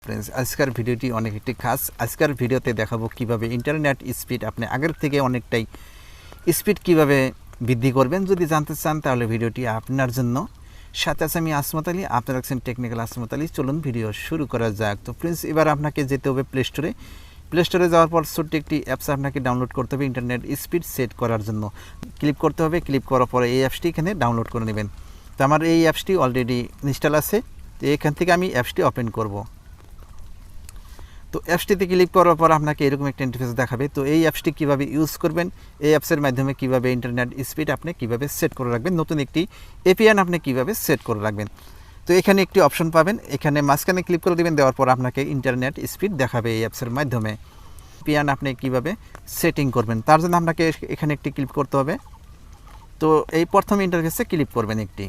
Friends, আজকের ভিডিওটি অনেক একটি খাস। আজকের ভিডিওতে দেখাবো কিভাবে ইন্টারনেট স্পিড আপনি আগের থেকে অনেকটাই স্পিড কিভাবে বৃদ্ধি করবেন। যদি জানতে চান তাহলে ভিডিওটি আপনার জন্য। সাথে আছে আমি আসমাতালি, আপনারা দেখছেন টেকনিক্যাল আসমাতালি। চলুন ভিডিও শুরু করা যাক। তো ফ্রেন্ডস, এবার আপনাকে যেতে হবে প্লে স্টোরে। প্লে স্টোরে যাওয়ার পর ছোট্ট একটি অ্যাপস আপনাকে ডাউনলোড করতে হবে ইন্টারনেট স্পিড সেট করার জন্য। ক্লিক করতে হবে, ক্লিক করার পরে এই অ্যাপসটি এখানে ডাউনলোড করে নেবেন। তো আমার এই অ্যাপসটি অলরেডি ইনস্টল আছে। তো এখান থেকে আমি অ্যাপসটি ওপেন করব। তো অ্যাপসটিতে ক্লিক করার পর আপনাকে এরকম একটা ইন্টারফেস দেখাবে। তো এই অ্যাপসটি কীভাবে ইউজ করবেন, এই অ্যাপসের মাধ্যমে কীভাবে ইন্টারনেট স্পিড আপনি কীভাবে সেট করে রাখবেন, নতুন একটি এপিআই আপনি কীভাবে সেট করে রাখবেন। তো এখানে একটি অপশন পাবেন, এখানে মাঝখানে ক্লিক করে দেবেন। দেওয়ার পর আপনাকে ইন্টারনেট স্পিড দেখাবে এই অ্যাপসের মাধ্যমে এপিআই আপনি কীভাবে সেটিং করবেন। তার জন্য আপনাকে এখানে একটি ক্লিক করতে হবে। তো এই প্রথম ইন্টারফেসে ক্লিক করবেন একটি।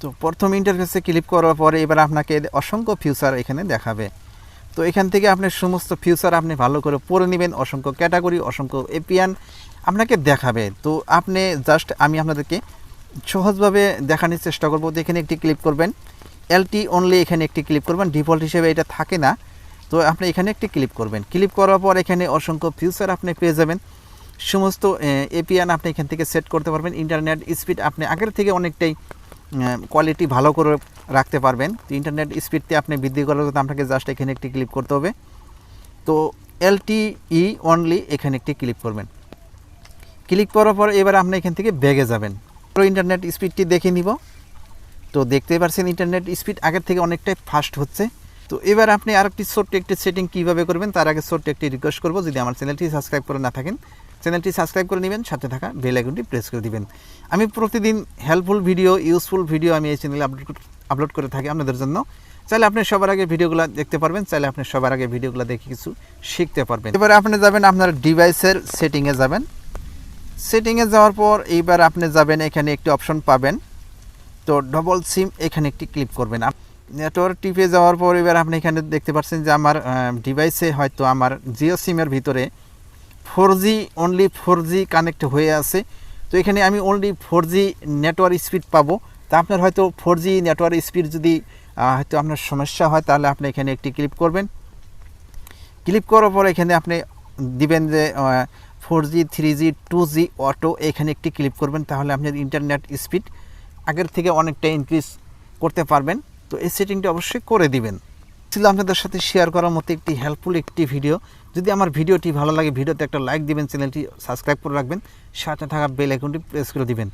তো প্রথম ইন্টারফেসে ক্লিক করার পরে এবার আপনাকে অসংখ্য ফিচার এখানে দেখাবে। তো এখান থেকে আপনি সমস্ত ফিচার আপনি ভালো করে পড়ে নেবেন। অসংখ্য ক্যাটাগরি, অসংখ্য এপিআই আপনাকে দেখাবে। তো আপনি জাস্ট আমি আপনাদেরকে সহজভাবে দেখানোর চেষ্টা করব। তো এখানে একটি ক্লিক করবেন, এলটি অনলি এখানে একটি ক্লিক করবেন। ডিফল্ট হিসেবে এটা থাকে না, তো আপনি এখানে একটি ক্লিক করবেন। ক্লিক করার পর এখানে অসংখ্য ফিচার আপনি পেয়ে যাবেন। সমস্ত এপিআই আপনি এখান থেকে সেট করতে পারবেন। ইন্টারনেট স্পিড আপনি আগের থেকে অনেকটাই কোয়ালিটি ভালো করে রাখতে পারবেন। তো ইন্টারনেট স্পিডতে আপনি বৃদ্ধি করার জন্য আপনাকে জাস্ট এখানে একটি ক্লিক করতে হবে। তো এলটিই অনলি এখানে একটি ক্লিক করবেন। ক্লিক করার পর এবার আপনি এখান থেকে ব্যাগে যাবেন। তো ইন্টারনেট স্পিডটি দেখে নিব। তো দেখতেই পাচ্ছেন ইন্টারনেট স্পিড আগের থেকে অনেকটাই ফাস্ট হচ্ছে। তো এবার আপনি আরেকটি ছোট্ট একটি সেটিং কীভাবে করবেন তার আগে ছোট্ট একটি রিকোয়েস্ট করব, যদি আমার চ্যানেলটি সাবস্ক্রাইব করে না থাকেন চ্যানেলটি সাবস্ক্রাইব করে নেবেন, সাথে থাকা বেল আইকনটি প্রেস করে দিবেন। আমি প্রতিদিন হেল্পফুল ভিডিও, ইউজফুল ভিডিও আমি এই চ্যানেলে আপলোড করে থাকি আপনাদের জন্য। চাইলে আপনি সবার আগে ভিডিওগুলো দেখতে পারবেন, চাইলে আপনি সবার আগে ভিডিওগুলো দেখে কিছু শিখতে পারবেন। এবার আপনি যাবেন আপনার ডিভাইসের সেটিংয়ে যাবেন। সেটিংয়ে যাওয়ার পর এইবার আপনি যাবেন, এখানে একটি অপশন পাবেন। তো ডবল সিম এখানে একটি ক্লিক করবেন। নেটওয়ার্ক টিপে যাওয়ার পর এবার আপনি এখানে দেখতে পাচ্ছেন যে আমার ডিভাইসে হয়তো আমার জিও সিমের ভিতরে 4G অনলি 4G কানেক্ট হয়ে আছে। তো এখানে আমি অনলি 4G নেটওয়ার্ক স্পিড পাবো। তা আপনার হয়তো 4G নেটওয়ার্ক স্পিড যদি হয়তো আপনার সমস্যা হয় তাহলে আপনি এখানে একটি ক্লিক করবেন। ক্লিক করার পর এখানে আপনি দিবেন যে 4G 3G 2G অটো, এখানে একটি ক্লিক করবেন। তাহলে আপনার ইন্টারনেট স্পিড আগের থেকে অনেকটা ইনক্রিজ করতে পারবেন। তো এই সেটিংটা অবশ্যই করে দিবেন। ছিল আপনাদের সাথে শেয়ার করার মতো একটি হেল্পফুল একটি ভিডিও। যদি আমার ভিডিওটি ভালো লাগে ভিডিওতে একটা লাইক দিবেন, চ্যানেলটি সাবস্ক্রাইব করে রাখবেন, সাথে থাকা বেল আইকনটি প্রেস করে দিবেন।